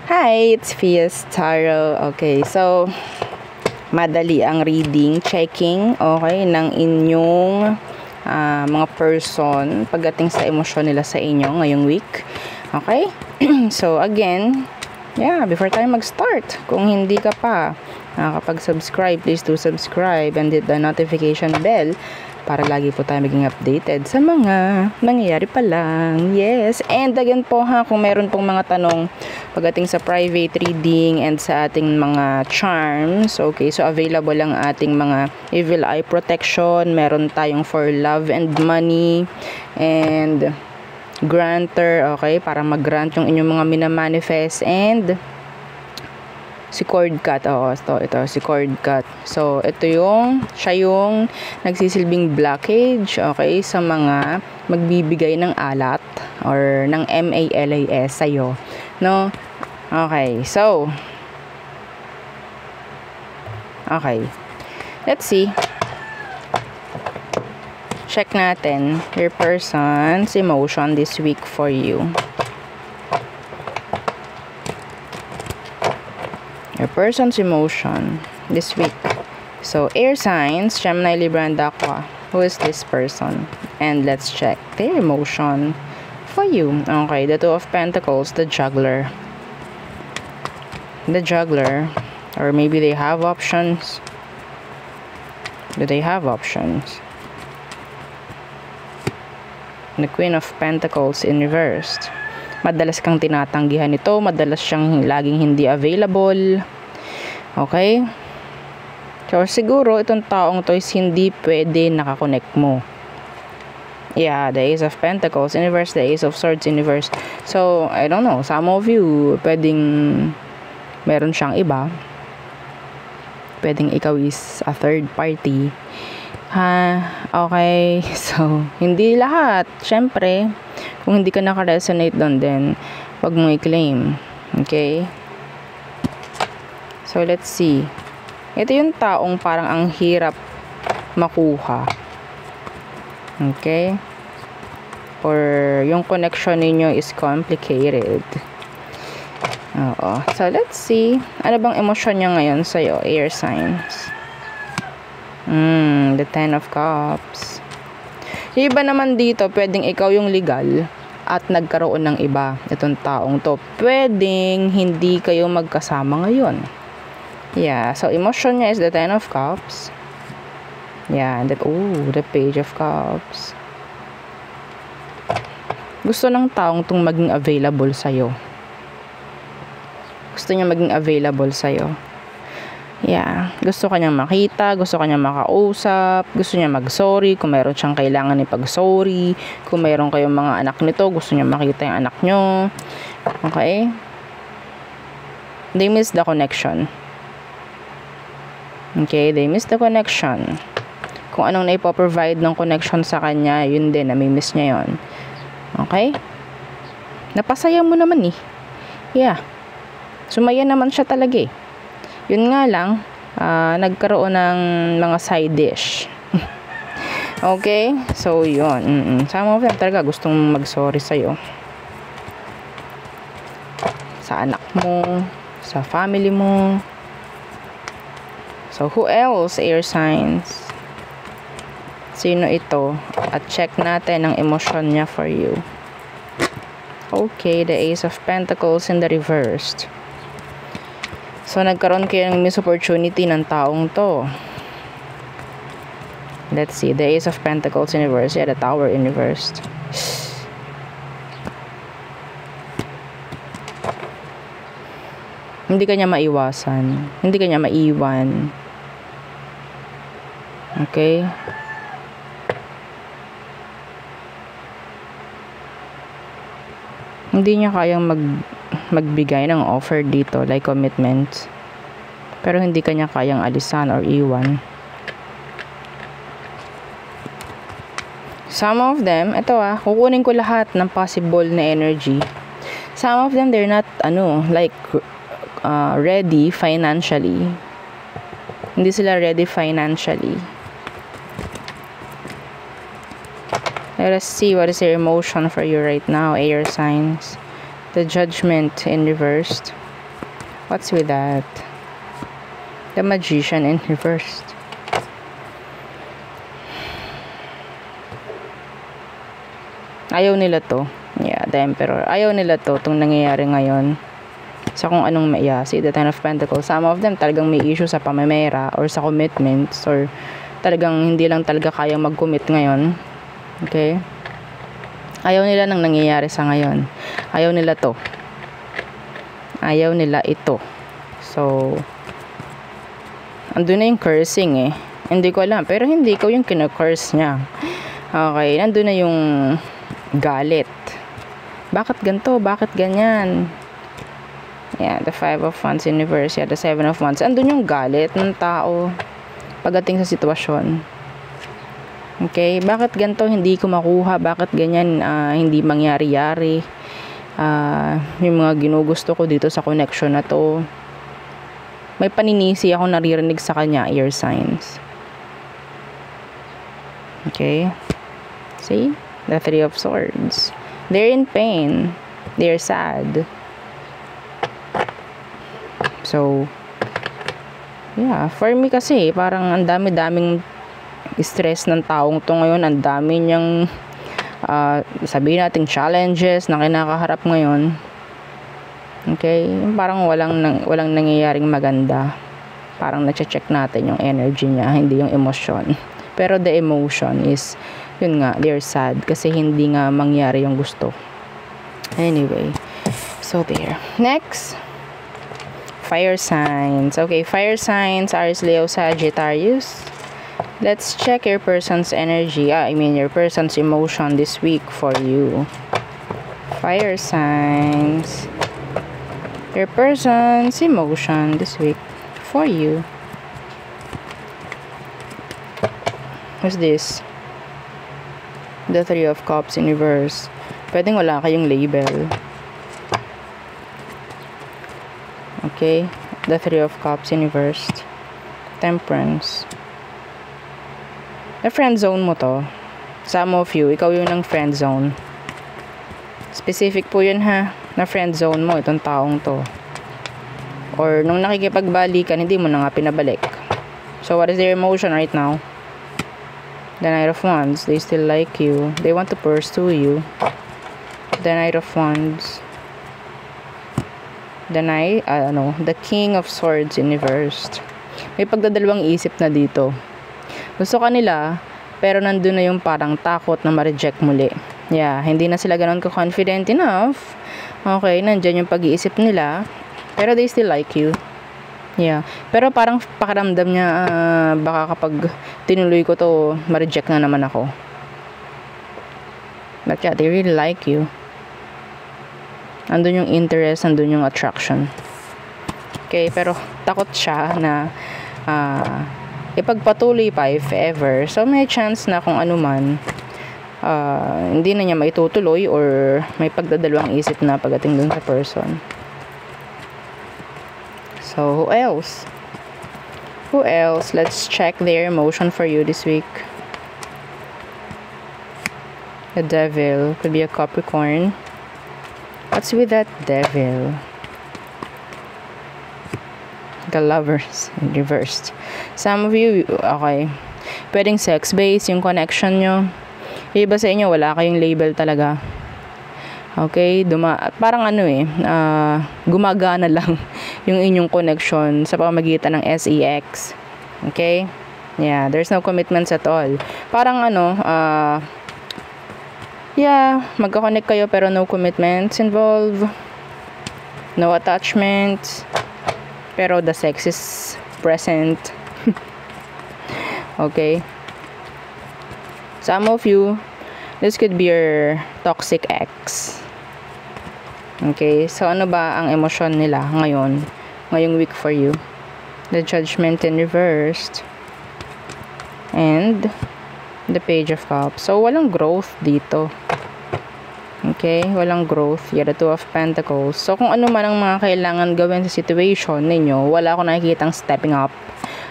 Hi, it's Fias Tarot. Okay, so madali ang reading, checking, okay, ng inyong mga person pagdating sa emosyon nila sa inyo ngayong week. Okay? So again, before tayo mag-start, kung hindi ka pa nakakapag-subscribe, please do subscribe and hit the notification bell para lagi po tayo maging updated sa mga nangyayari pa lang. Yes. And again po kung meron pong mga tanong pagdating sa private reading and sa ating mga charms, okay, so available lang ating mga evil eye protection. Meron tayong for love and money and granter, okay, para mag-grant yung inyong mga minamanifest, and si cord cut. Ito si cord cut. So siya yung nagsisilbing blockage, okay, sa mga magbibigay ng alat or ng MALAS sa'yo, no? Okay, so let's see. Check natin your person's emotion this week for you. Your person's emotion this week. So, air signs, Gemini, Libra, and Aqua. Who is this person? And let's check their emotion for you. Okay, the Two of Pentacles, the Juggler. The Juggler. Or maybe they have options. Do they have options? The Queen of Pentacles in reversed. Madalas kang tinatanggihan ito, madalas siyang laging hindi available. Okay? So, siguro, itong taong to is hindi pwede nakakonect mo. Yeah, the Ace of Pentacles in reverse, the Ace of Swords in reverse. So, I don't know, some of you, pwedeng meron siyang iba. Pwedeng ikaw is a third party. Okay, so, hindi lahat. Syempre, kung hindi ka naka-resonate doon, then wag mo i-claim. Okay? So, let's see. Ito yung taong parang ang hirap makuha. Okay? Or yung connection ninyo is complicated. Oo. So, let's see. Ano bang emosyon niya ngayon sa'yo? Air signs. The Ten of Cups. Yung iba naman dito, pwedeng ikaw yung legal at nagkaroon ng iba. Itong taong to, pwedeng hindi kayo magkasama ngayon. Yeah, so emotion niya is the Ten of Cups. Yeah, and the Page of Cups. Gusto ng taong tong maging available sa'yo. Gusto niya maging available sa'yo. Yeah, gusto kanyang makita, gusto kanyang makausap, gusto niya mag-sorry kung meron siyang kailangan ipag-sorry, kung meron kayong mga anak nito, gusto niya makita yung anak nyo. Okay? They miss the connection. Okay, they miss the connection. Kung anong naipoprovide ng connection sa kanya, yun din, nami-miss niya yun. Okay? Napasaya mo naman eh. Yeah. Sumaya naman siya talaga eh. Yun nga lang, nagkaroon ng mga side dish. Okay? So, yun. Some of them talaga gustong mag-sorry sa'yo. Sa anak mo, sa family mo. So, who else? Air signs. Sino ito? At check natin ang emosyon niya for you. Okay, the Ace of Pentacles in the reversed. So, nagkaroon kayo ng miss opportunity ng taong to. Let's see. The Ace of Pentacles in reverse. Yeah, the Tower in reverse. Hindi ka niya maiwasan. Hindi ka niya maiwan. Okay? Hindi niya kayang magbigay ng offer dito, like commitment. Pero hindi kanya kayang alisan or iwan. Some of them, ito kukunin ko lahat ng possible na energy. Some of them, they're not, ready financially. Hindi sila ready financially. Let us see what is your emotion for you right now, air signs. The Judgment in reversed. What's with that? The Magician in reversed. Ayaw nila to. Yeah, the Emperor. Ayaw nila to, itong nangyayari ngayon. Sa kung anong see, the Ten of Pentacles. Some of them talagang may issue sa pamemera or sa commitments or talagang hindi lang talaga kayang mag-commit ngayon. Okay? Ayaw nila nang nangyayari sa ngayon. Ayaw nila to. Ayaw nila ito. So, andun na yung cursing eh. Hindi ko alam. Pero hindi ko yung kina-curse niya. Okay. Nandun na yung galit. Bakit ganito? Bakit ganyan? Yeah, the Five of Wands in reverse. Yeah, the Seven of Wands. Andun yung galit ng tao pagdating sa sitwasyon. Okay. Bakit ganito? Hindi ko makuha. Bakit ganyan? Hindi mangyari-yari. Yung mga ginugusto ko dito sa connection na to. May paninisi ako naririnig sa kanya, air signs. Okay? See? The Three of Swords. They're in pain. They're sad. So, yeah. For me kasi, parang ang dami-daming stress ng taong to ngayon. Ang dami niyang, sabihin natin, challenges na kinakaharap ngayon. Okay, parang walang nangyayaring maganda. Parang na-check natin yung energy niya, hindi yung emosyon. Pero the emotion is, yun nga, they're sad kasi hindi nga mangyari yung gusto. Anyway, so there. Next, fire signs. Okay, fire signs, Aries, Leo, Sagittarius. Let's check your person's energy. Your person's emotion this week for you. Fire signs. Your person's emotion this week for you. What's this? The Three of Cups in reverse. Pwedeng wala kayong label. Okay. The Three of Cups in reverse. Temperance. Na friend zone mo to. Some of you, ikaw yung ng friend zone. Specific po yun ha. Na friend zone mo itong taong to. Or nung nakikipagbalikan, hindi mo na nga pinabalik. So what is their emotion right now? The Knight of Wands. They still like you. They want to pursue you. The Knight of Wands. The King of Swords in reversed. May pagdadalawang isip na dito. Gusto kanila, pero nandun na yung parang takot na ma-reject muli. Yeah, hindi na sila ganun ka-confident enough. Okay, nandyan yung pag-iisip nila. Pero they still like you. Yeah. Pero parang pakiramdam niya, baka kapag tinuloy ko to, ma-reject na naman ako. But yeah, they really like you. Andun yung interest, andun yung attraction. Okay, pero takot siya na ipagpatuloy pa if ever. So may chance na kung ano man, hindi na niya maitutuloy or may pagdadalawang isip na pagdating dun sa person. So who else? Who else? Let's check their emotion for you this week. The Devil. Could be a Capricorn. What's with that Devil? The Lovers in reversed. Some of you, okay, pwedeng sex-based yung connection nyo. Iba sa inyo, wala kayong label talaga. Okay, parang gumagana lang yung inyong connection sa pamamagitan ng sex. Okay? Yeah, there's no commitments at all. Parang magka-connect kayo pero no commitments involved. No attachments. Pero the sex is present. Okay? Some of you, this could be your toxic ex. Okay? So, ano ba ang emosyon nila ngayong week for you? The Judgment in reversed. And the Page of Cups. So, walang growth dito. Okay? Walang growth. Yeah, the Two of Pentacles. So, kung ano man ang mga kailangan gawin sa situation ninyo, wala akong nakikitang stepping up.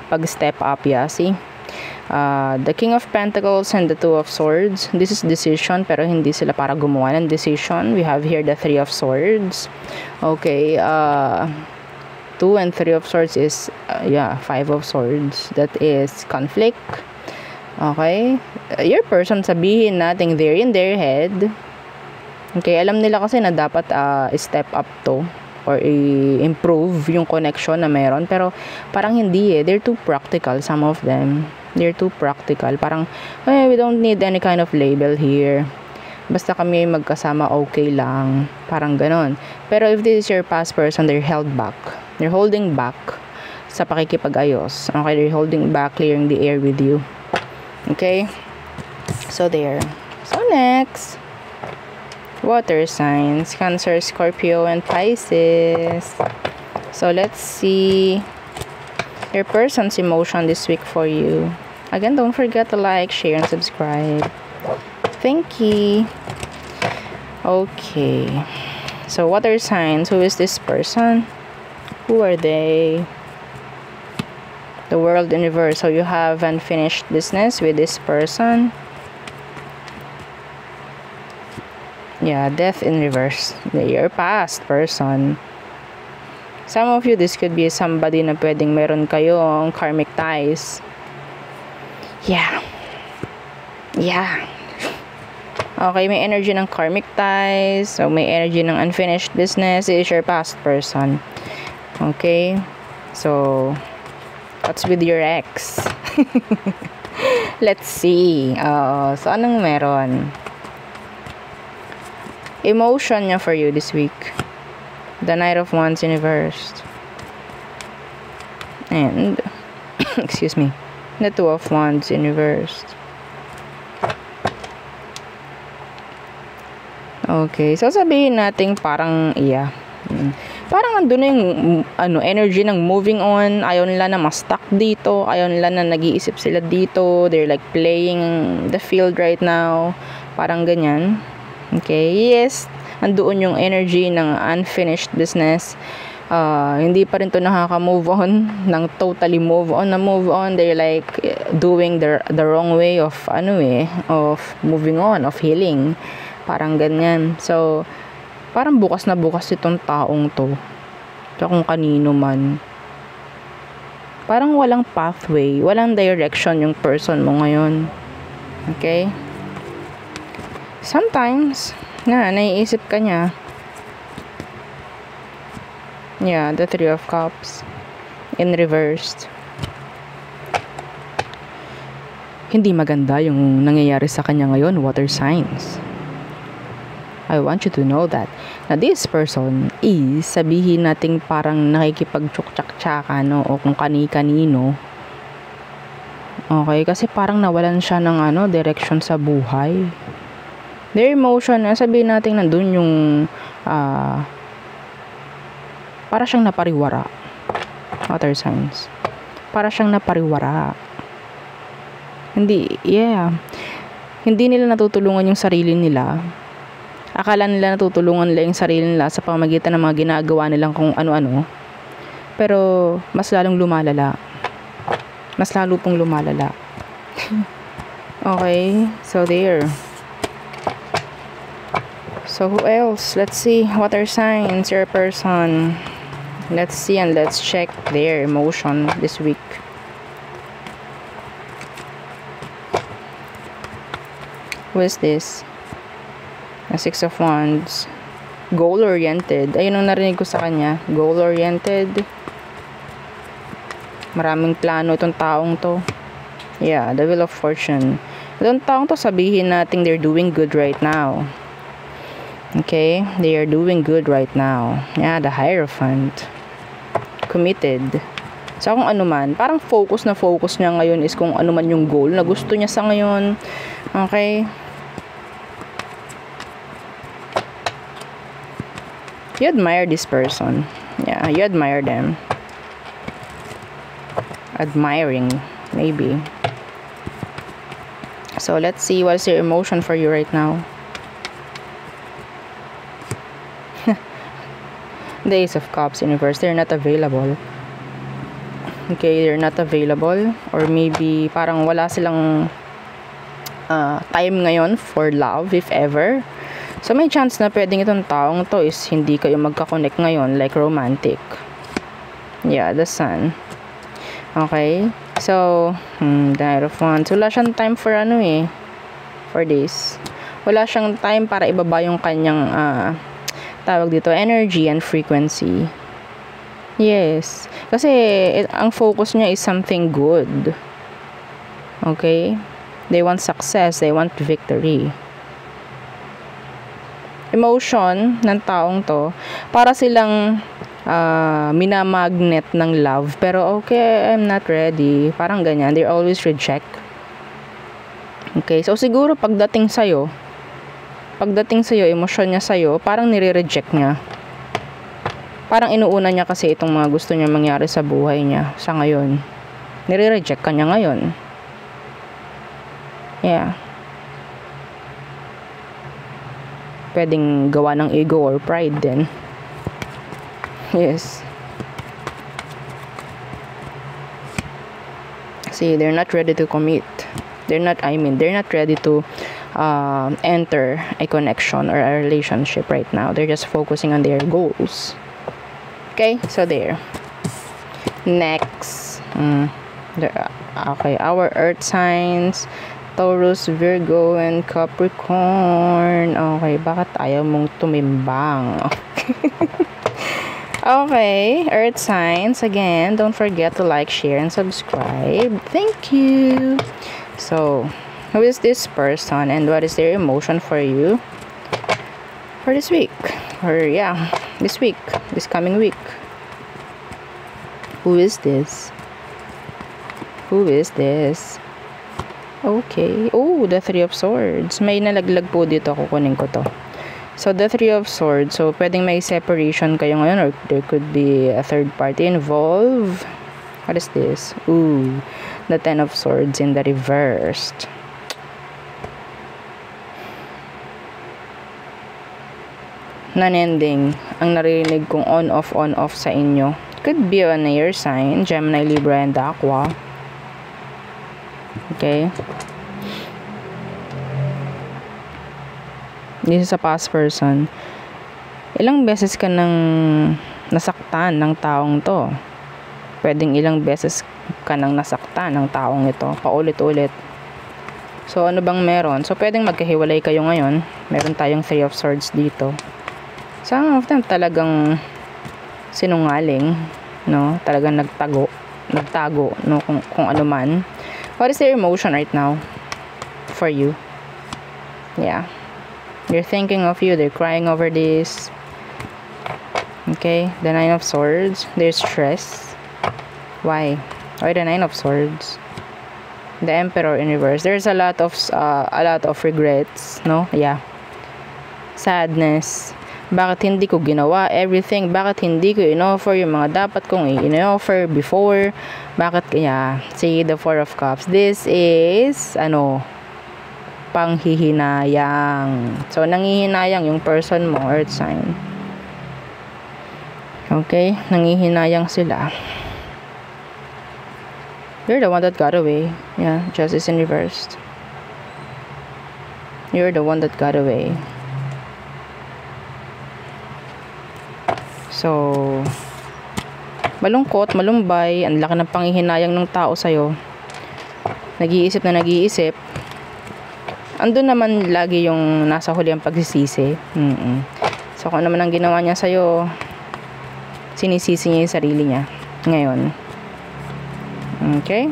Pag-step up, yeah. See? The King of Pentacles and the Two of Swords. This is decision, pero hindi sila para gumawa ng decision. We have here the Three of Swords. Okay, 2 and 3 of swords is, 5 of swords. That is conflict. Okay? Your person, sabihin natin they're in their head. Okay, alam nila kasi na dapat step up to or i-improve yung connection na meron. Pero parang hindi they're too practical, some of them. They're too practical. Parang, we don't need any kind of label here. Basta kami magkasama, okay lang. Parang ganon. Pero if this is your past person, they're held back. They're holding back sa pakikipag-ayos. Okay, they're holding back, clearing the air with you. Okay? So, there. So, next. Water signs. Cancer, Scorpio, and Pisces. So, let's see your person's emotion this week for you. Again, don't forget to like, share, and subscribe. Thank you. Okay. So, water signs. Who is this person? Who are they? The world, universe. So, you have unfinished business with this person. Yeah, death in reverse. Your past person. Some of you, this could be somebody na pwedeng meron kayong karmic ties. Yeah. Okay, may energy ng karmic ties. So, may energy ng unfinished business. It is your past person. Okay? So, what's with your ex? Let's see. So, anong meron? Emotion niya for you this week. The Knight of Wands in reversed. And, excuse me, the Two of Wands in reversed. Okay, so sabihin natin parang, parang andun na yung energy ng moving on. Ayaw nila na ma-stuck dito. Ayaw nila na nag-iisip sila dito. They're like playing the field right now. Parang ganyan. Okay, yes, andoon yung energy ng unfinished business. Hindi pa rin to nakaka-move on ng totally move on. They're like doing the wrong way of of moving on, of healing. Parang ganyan. So, parang bukas na bukas itong taong to. So, kung kanino man. Parang walang pathway, walang direction yung person mo ngayon. Okay? Sometimes, naiisip ka niya. Yeah, the Three of Cups in reversed. Hindi maganda yung nangyayari sa kanya ngayon, water signs. I want you to know that na this person is, sabihin nating parang nakikipag-tsak-tsakan o kung kani-kanino. Okay, kasi parang nawalan siya ng direction sa buhay. Their emotion, sabihin natin nandun yung para siyang napariwara. Water signs. Para siyang napariwara. Hindi nila natutulungan yung sarili nila. Akala nila natutulungan nila yung sarili nila sa pamamagitan ng mga ginagawa nilang kung ano-ano. Pero mas lalong lumalala. Mas lalo pong lumalala. Okay, so there. So who else? Let's see. Water signs, your person. Let's see and let's check their emotion this week. Who is this? The Six of Wands. Goal-oriented. Ayun ang narinig ko sa kanya. Goal-oriented. Maraming plano itong taong to. Yeah, the Wheel of Fortune. Itong taong to, sabihin natin they're doing good right now. Okay? They are doing good right now. Yeah, the Hierophant. Committed. So, kung ano man, parang focus niya ngayon is kung ano man yung goal na gusto niya sa ngayon. Okay? You admire this person. Yeah, you admire them. Admiring, maybe. So, let's see what's your emotion for you right now. The Ace of Cups in reverse. They're not available. Okay, they're not available. Or maybe, parang wala silang time ngayon for love, if ever. So, may chance na pwedeng itong taong to is hindi kayo magka-connect ngayon, like romantic. Yeah, the sun. Okay? So, the Knight of Wands. Wala siyang time for for this. Wala siyang time para ibaba yung kanyang, tawag dito, energy and frequency. Yes. Kasi, ang focus niya is something good. Okay? They want success. They want victory. Emotion ng taong to, para silang minamagnet ng love. Pero, okay, I'm not ready. Parang ganyan. They always reject. Okay? So, siguro, pagdating sa'yo, emosyon niya sa'yo, parang nire-reject niya. Parang inuuna niya kasi itong mga gusto niya mangyari sa buhay niya sa ngayon. Nire-reject ka niya ngayon. Yeah. Pwedeng gawa ng ego or pride din. Yes. See, they're not ready to commit. They're not ready to enter a connection or a relationship right now. They're just focusing on their goals. Okay, so there. Next. Okay, our earth signs, Taurus, Virgo, and Capricorn. Okay, bakit ayaw mong tumimbang? Okay, earth signs. Again, don't forget to like, share, and subscribe. Thank you. So, who is this person and what is their emotion for you for this week? Or yeah, this week, this coming week. Who is this? Who is this? Okay. Oh, the Three of Swords. May nalaglag po dito. Kukunin ko to. So, the Three of Swords. So, pwedeng may separation kayo ngayon or there could be a third party involved. What is this? Ooh, the Ten of Swords in the reversed. Non-ending ang naririnig kong on-off sa inyo. Could be an air sign, Gemini, Libra, and Aqua. Okay. This is a past person. Ilang beses ka nang nasaktan ng taong to? Pwedeng ilang beses ka nang nasaktan ng taong ito, paulit-ulit. So, ano bang meron? So, pwedeng magkahiwalay kayo ngayon. Meron tayong Three of Swords dito. Some of them talagang sinungaling, no? Talagang nagtago, no? Kung ano man. What is their emotion right now for you? Yeah. They're thinking of you. They're crying over this. Okay. The Nine of Swords. They're stressed. Why? Why the Nine of Swords? The Emperor in reverse. There's a lot of regrets, no? Yeah. Sadness. Bakit hindi ko ginawa everything? Bakit hindi ko in-offer yung mga dapat kong in-offer before? Bakit kaya? See, the Four of Cups. This is, panghihinayang. So, nangihinayang yung person mo, earth sign. Okay? Nangihinayang sila. You're the one that got away. Yeah, Justice in reversed. You're the one that got away. So, malungkot, malumbay, ang laki ng panghihinayang ng tao sa'yo. Nag-iisip na nag-iisip. Andun naman lagi yung nasa huli ang pagsisisi. So, kung ano naman ang ginawa niya sa'yo, sinisisi niya yung sarili niya. Ngayon. Okay?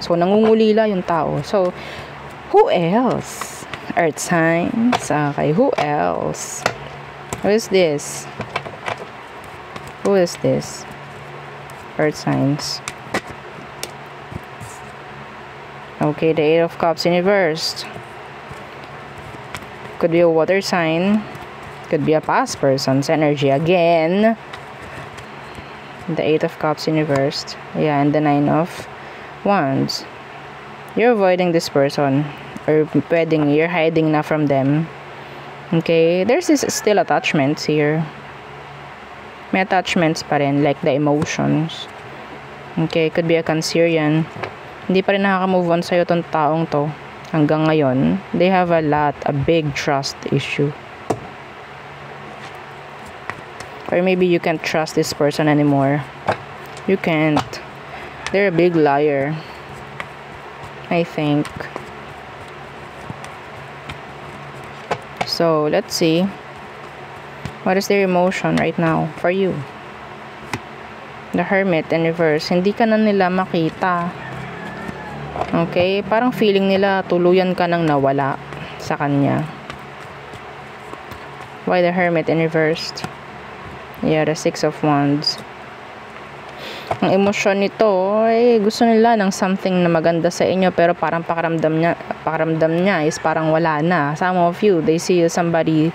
So, nangungulila yung tao. So, who else? Earth signs. Okay, who else? Who is this? Who is this? Earth signs. Okay, the Eight of Cups in reversed. Could be a water sign. Could be a past person's energy again. The Eight of Cups in reversed. Yeah, and the Nine of Wands. You're avoiding this person. Or pwedeng you're hiding na from them. Okay, there's still attachments here. May attachments pa rin, like the emotions. Okay, could be a Cancerian. Hindi pa rin nakaka-move on sa'yo tong taong to. Hanggang ngayon, they have a big trust issue. Or maybe you can't trust this person anymore. You can't. They're a big liar, I think. So, let's see. What is their emotion right now for you? The Hermit in reverse. Hindi ka na nila makita. Okay? Parang feeling nila tuluyan ka nang nawala sa kanya. Why the Hermit in reversed? Yeah, the Six of Wands. Ang emosyon nito ay gusto nila ng something na maganda sa inyo, pero parang pakiramdam niya is parang wala na. Some of you, they see somebody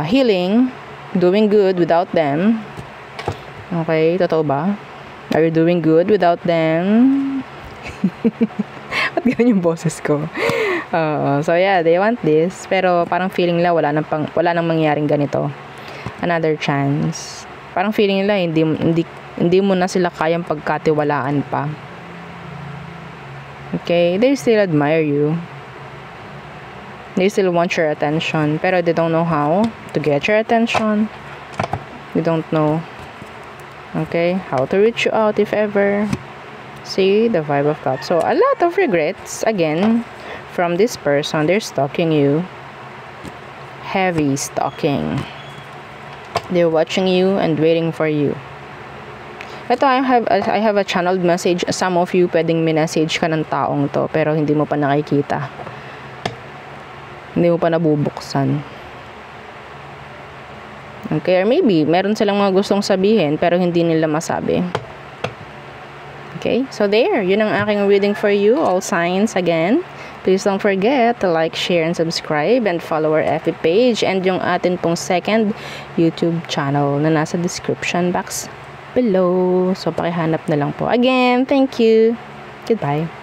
healing, doing good without them. Okay, totoo ba? Are you doing good without them? Ba't ganun yung boses ko? So yeah, they want this, pero parang feeling nila wala nang mangyaring ganito. Another chance. Parang feeling nila hindi mo na sila kayang pagkatiwalaan pa. Okay, they still admire you. They still want your attention, pero they don't know how to get your attention. They don't know, okay, how to reach you out if ever. See, the Five of Cups. So, a lot of regrets, again, from this person. They're stalking you. Heavy stalking. They're watching you and waiting for you. Ito, I have a channeled message. Some of you, pwedeng minessage ka ng taong to, pero hindi mo pa nakikita. Hindi mo pa nabubuksan. Okay, or maybe, meron silang mga gustong sabihin, pero hindi nila masabi. Okay, so there, yun ang aking reading for you, all signs again. Please don't forget to like, share, and subscribe, and follow our FB page, and yung atin pong second YouTube channel na nasa description box below. So, pakihanap na lang po. Again, thank you. Goodbye.